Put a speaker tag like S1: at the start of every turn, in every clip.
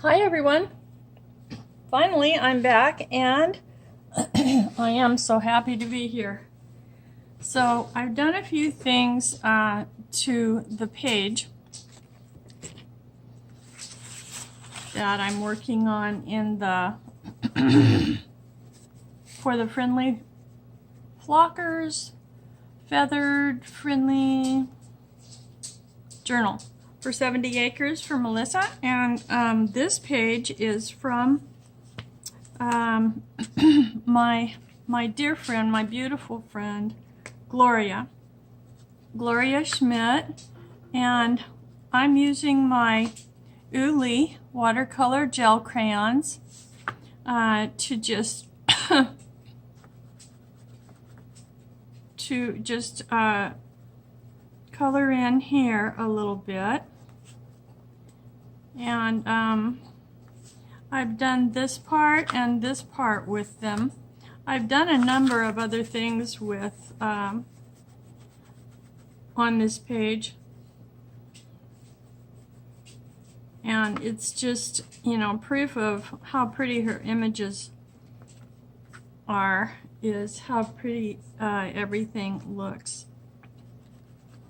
S1: Hi everyone. Finally, I'm back and I am so happy to be here. So I've done a few things to the page that I'm working on in the for the friendly flockers, feathered friendly journal for 70 acres for Melissa, and this page is from my dear friend, my beautiful friend, Gloria Schmidt, and I'm using my Uli watercolor gel crayons to just color in here a little bit. And I've done this part and this part with them. I've done a number of other things with on this page, and it's just, you know, proof of how pretty her images are, is how pretty everything looks.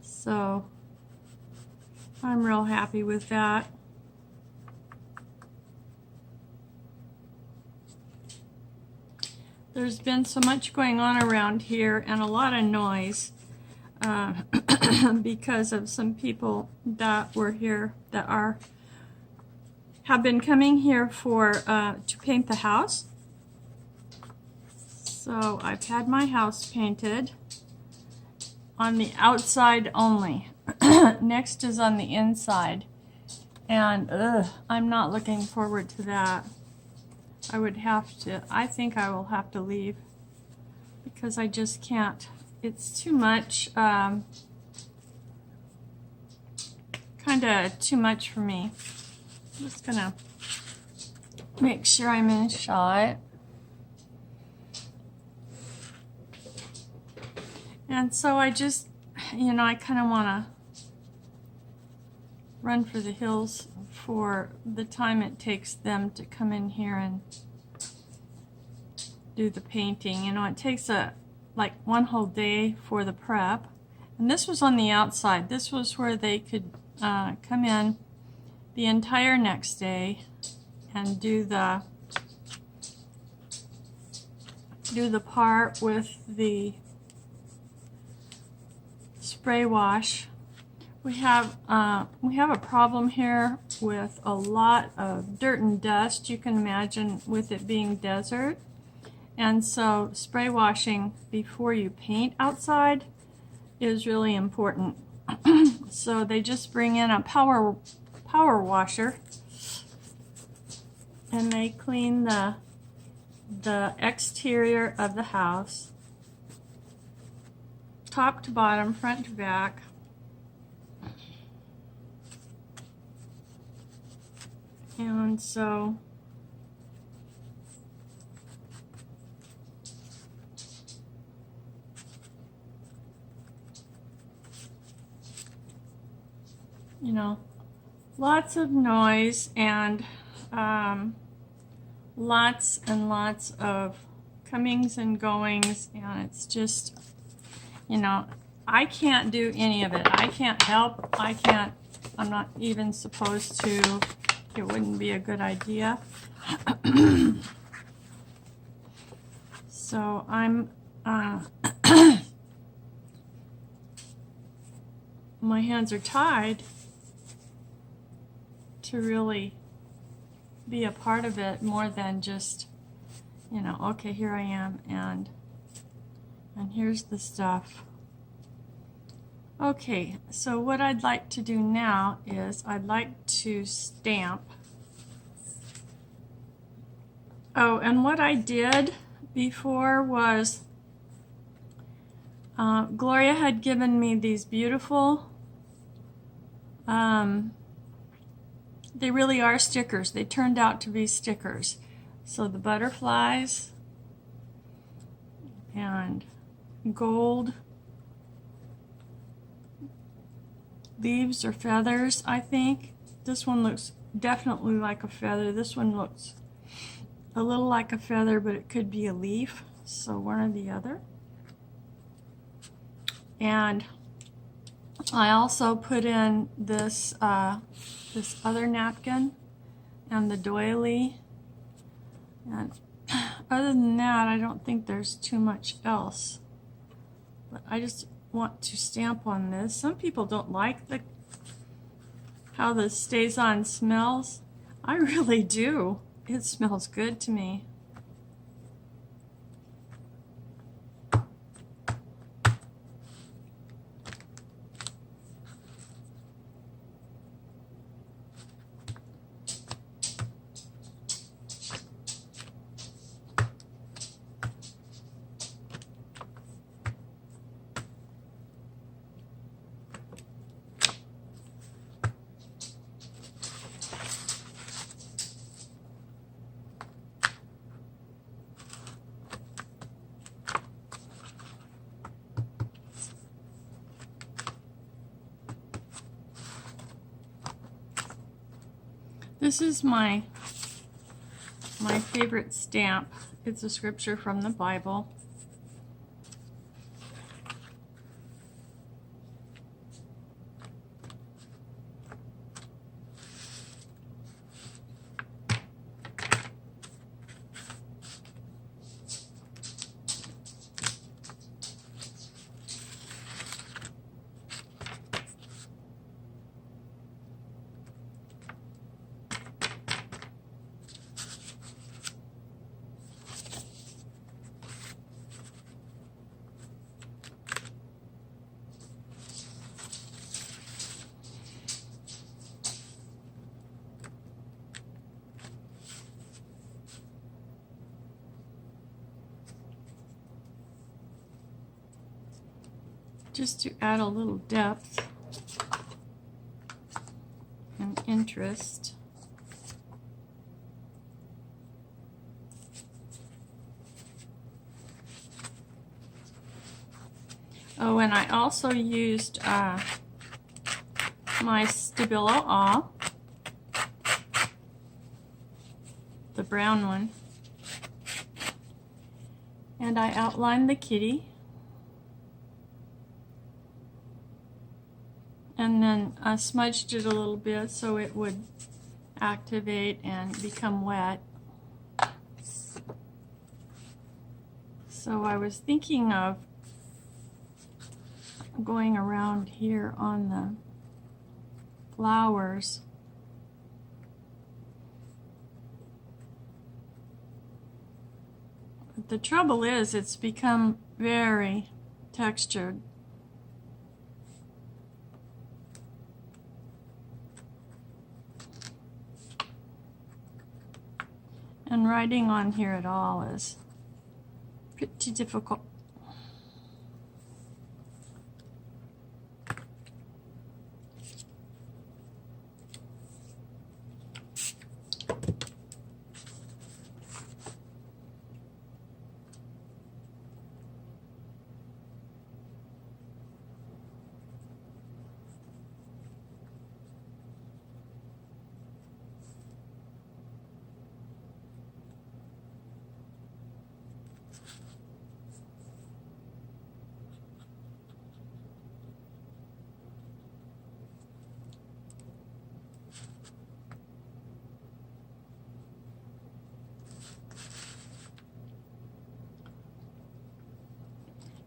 S1: So I'm real happy with that. There's been so much going on around here and a lot of noise because of some people that were here that have been coming here for to paint the house. So I've had my house painted on the outside only. Next is on the inside, and I'm not looking forward to that. I think I will have to leave because I just can't. It's too much, kind of too much for me. I'm just gonna make sure I'm in shot. And so I just, you know, I kind of want to run for the hills for the time it takes them to come in here and do the painting. You know, it takes like one whole day for the prep. And this was on the outside. This was where they could come in the entire next day and do the part with the spray wash. We have a problem here with a lot of dirt and dust. You can imagine with it being desert, and so spray washing before you paint outside is really important. So they just bring in a power washer and they clean the exterior of the house, top to bottom, front to back. And so you know, lots of noise and lots and lots of comings and goings, and it's just, you know, I can't do any of it. I can't help. I'm not even supposed to. It wouldn't be a good idea. So I'm my hands are tied to really be a part of it more than just, you know, okay, here I am and here's the stuff. Okay, so what I'd like to do now is I'd like to stamp. Oh, and what I did before was Gloria had given me these beautiful, they really are stickers. They turned out to be stickers. So the butterflies and gold leaves or feathers, I think. This one looks definitely like a feather. This one looks a little like a feather, but it could be a leaf, so one or the other. And I also put in this this other napkin and the doily, and other than that I don't think there's too much else, but I just want to stamp on this. Some people don't like how the StazOn smells. I really do. It smells good to me. This is my favorite stamp. It's a scripture from the Bible. Just to add a little depth and interest. Oh, and I also used my Stabilo All, the brown one, and I outlined the kitty. And then I smudged it a little bit so it would activate and become wet. So I was thinking of going around here on the flowers. But the trouble is it's become very textured. And writing on here at all is pretty difficult.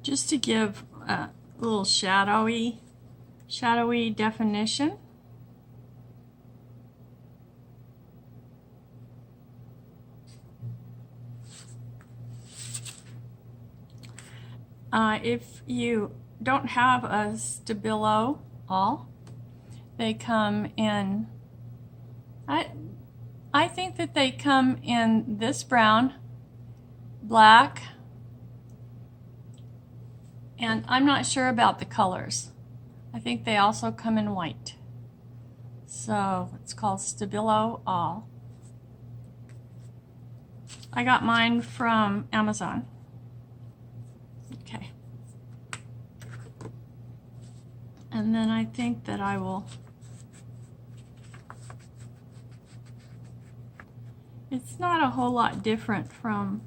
S1: Just to give a little shadowy definition. If you don't have a Stabilo All, they come in, I think that they come in this brown, black, and I'm not sure about the colors. I think they also come in white. So it's called Stabilo All. I got mine from Amazon. Okay. And then I think that I will It's not a whole lot different from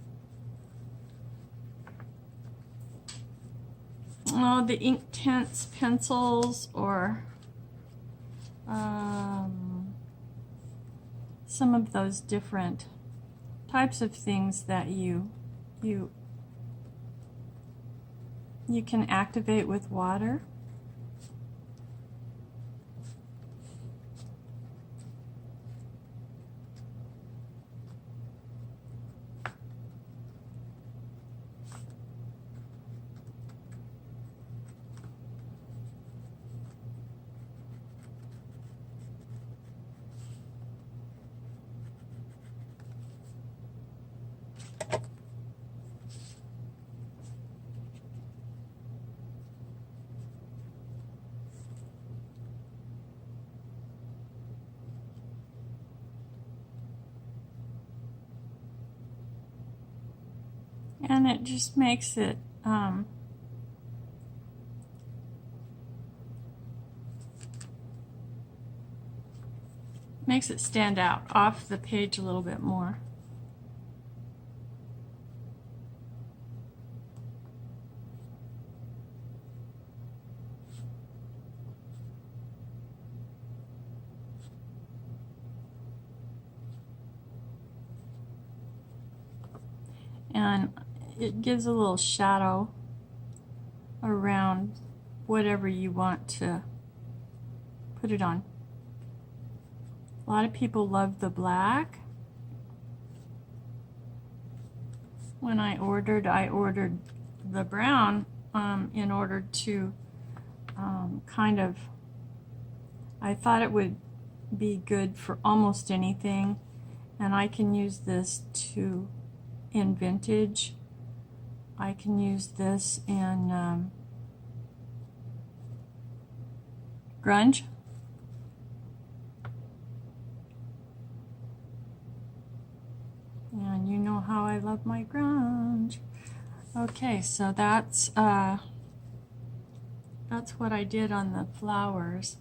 S1: the Inktense pencils or some of those different types of things that you can activate with water. And it just makes it stand out off the page a little bit more. And it gives a little shadow around whatever you want to put it on. A lot of people love the black. When I ordered the brown in order to I thought it would be good for almost anything, and I can use this in vintage. I can use this in grunge. And you know how I love my grunge. Okay, so that's what I did on the flowers.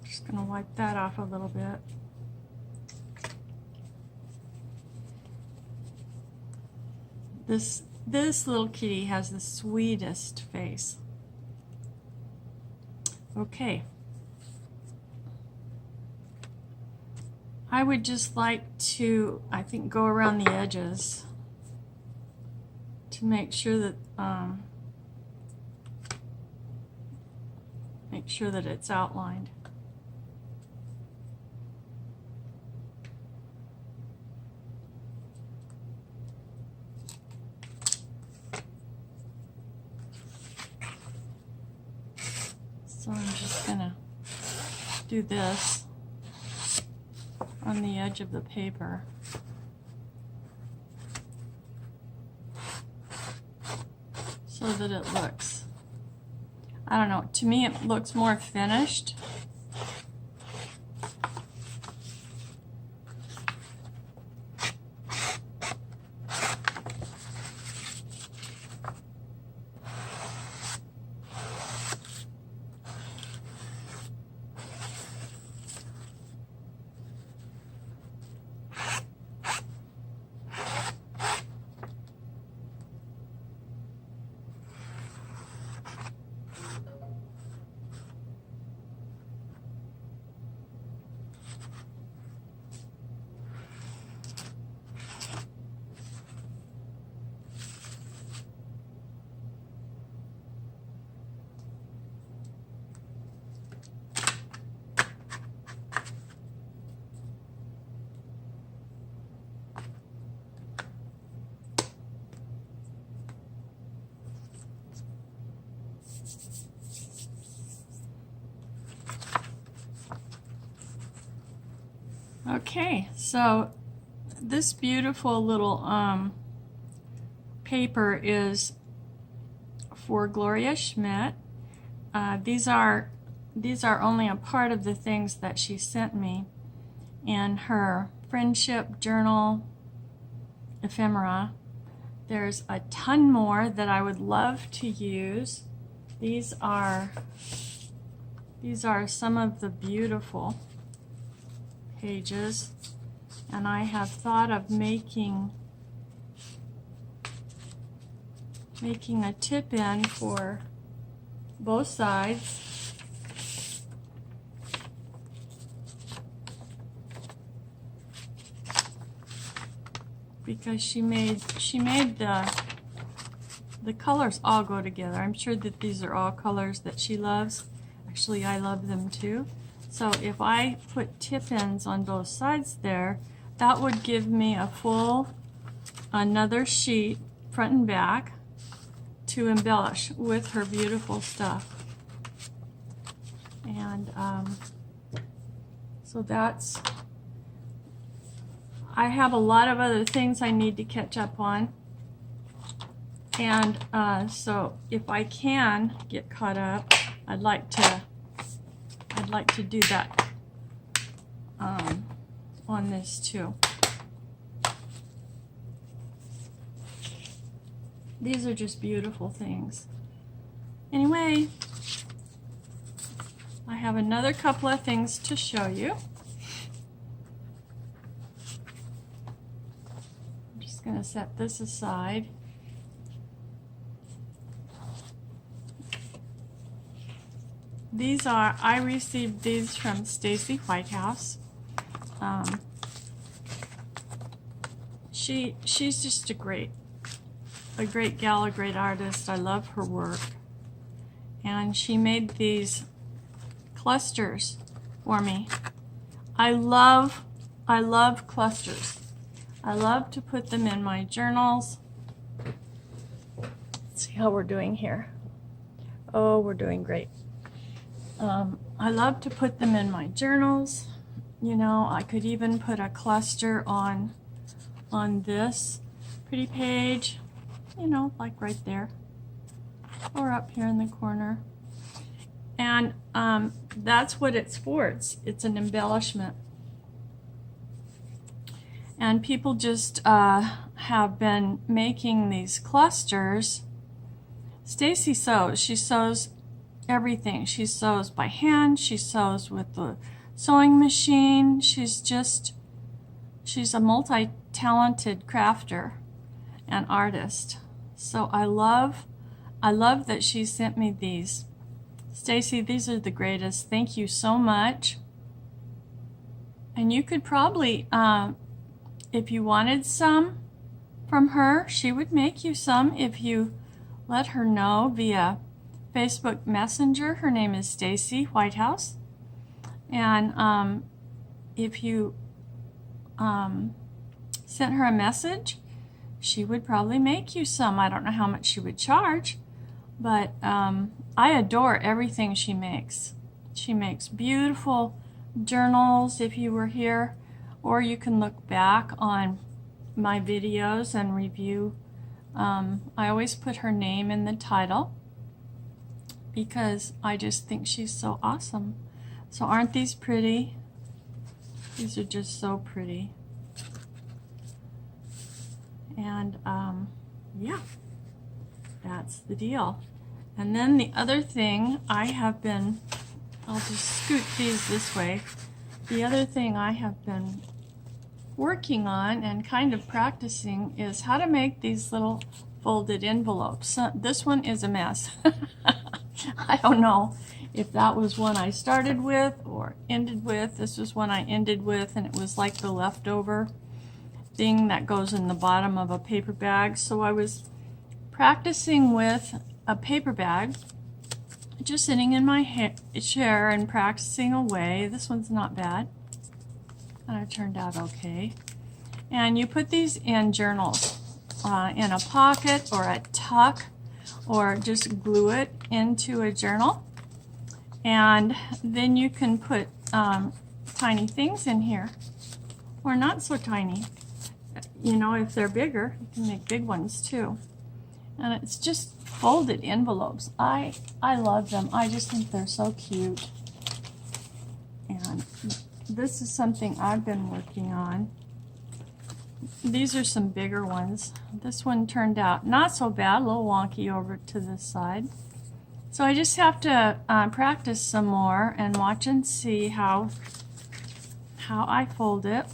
S1: Just gonna wipe that off a little bit. This little kitty has the sweetest face. Okay. I would just like to, I think, go around the edges to make sure that it's outlined. So I'm just gonna do this on the edge of the paper. So that it looks, I don't know, to me it looks more finished. Okay, so this beautiful little paper is for Gloria Schmidt. These are only a part of the things that she sent me in her friendship journal ephemera. There's a ton more that I would love to use, These are some of the beautiful pages, and I have thought of making a tip in for both sides. Because she made the colors all go together. I'm sure that these are all colors that she loves. Actually, I love them too. So if I put tip ends on both sides there, that would give me another sheet, front and back, to embellish with her beautiful stuff. And so I have a lot of other things I need to catch up on. And so if I can get caught up, I'd like to do that on this too. These are just beautiful things. Anyway, I have another couple of things to show you. I'm just going to set this aside. I received these from Staci Whithaus. She's just a great gal, a great artist. I love her work. And she made these clusters for me. I love clusters. I love to put them in my journals. Let's see how we're doing here. Oh, we're doing great. I love to put them in my journals. You know, I could even put a cluster on this pretty page, you know, like right there, or up here in the corner. And that's what it's for. It's an embellishment. And people just have been making these clusters. Staci sews. She sews everything. She sews by hand. She sews with the sewing machine. She's a multi-talented crafter and artist. So I love that she sent me these. Staci, these are the greatest. Thank you so much. And you could probably, if you wanted some from her, she would make you some if you let her know via Facebook Messenger. Her name is Staci Whithaus. And if you sent her a message, she would probably make you some. I don't know how much she would charge, but I adore everything she makes. She makes beautiful journals if you were here, or you can look back on my videos and review. I always put her name in the title because I just think she's so awesome. So aren't these pretty? These are just so pretty. And yeah, that's the deal. And then the other thing I'll just scoot these this way. The other thing I have been working on and kind of practicing is how to make these little folded envelopes. So this one is a mess. I don't know if that was one I started with or ended with. This was one I ended with, and it was like the leftover thing that goes in the bottom of a paper bag. So I was practicing with a paper bag, just sitting in my chair and practicing away. This one's not bad. Kind of turned out okay. And you put these in journals, in a pocket or a tuck, or just glue it into a journal. And then you can put tiny things in here, or not so tiny. You know, if they're bigger, you can make big ones too. And it's just folded envelopes. I love them. I just think they're so cute. And this is something I've been working on. These are some bigger ones. This one turned out not so bad, a little wonky over to this side. So I just have to practice some more and watch and see how I fold it.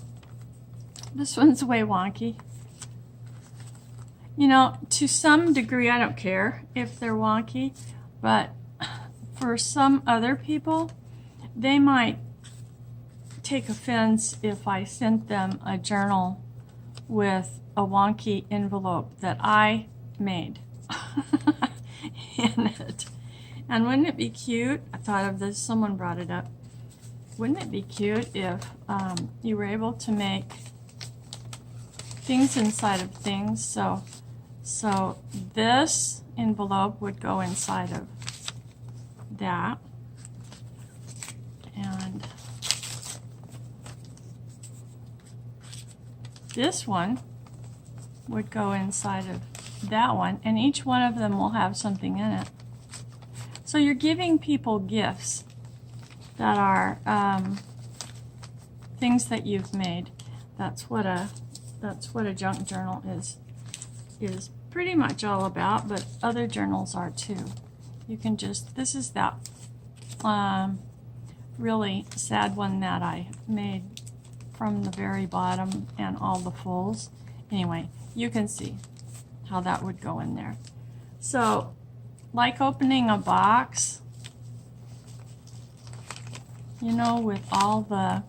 S1: This one's way wonky. You know, to some degree I don't care if they're wonky, but for some other people, they might take offense if I sent them a journal with a wonky envelope that I made in it. And wouldn't it be cute? I thought of this, someone brought it up. Wouldn't it be cute if you were able to make things inside of things? So this envelope would go inside of that. And this one would go inside of that one, and each one of them will have something in it. So you're giving people gifts that are things that you've made. That's what a junk journal is pretty much all about, but other journals are too. You can just, this is that really sad one that I made from the very bottom and all the folds. Anyway, you can see how that would go in there. So, like opening a box, you know, with all the,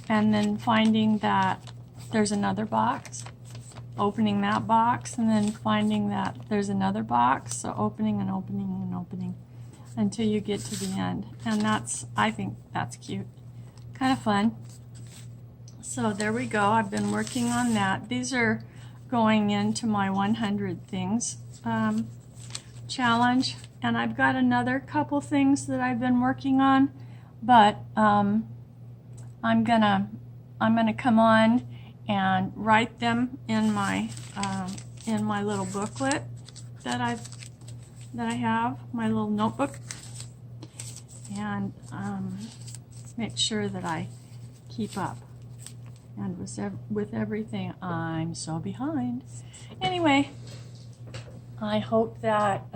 S1: and then finding that there's another box, opening that box, and then finding that there's another box, so opening and opening and opening until you get to the end. And that's, I think that's cute. Kind of fun. So there we go. I've been working on that. These are going into my 100 things challenge, and I've got another couple things that I've been working on, but I'm gonna come on and write them in my little booklet that I have, my little notebook, and make sure that I keep up. And with everything, I'm so behind. Anyway, I hope that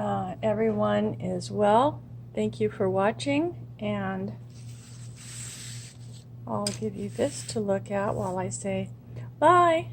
S1: everyone is well. Thank you for watching, and I'll give you this to look at while I say bye.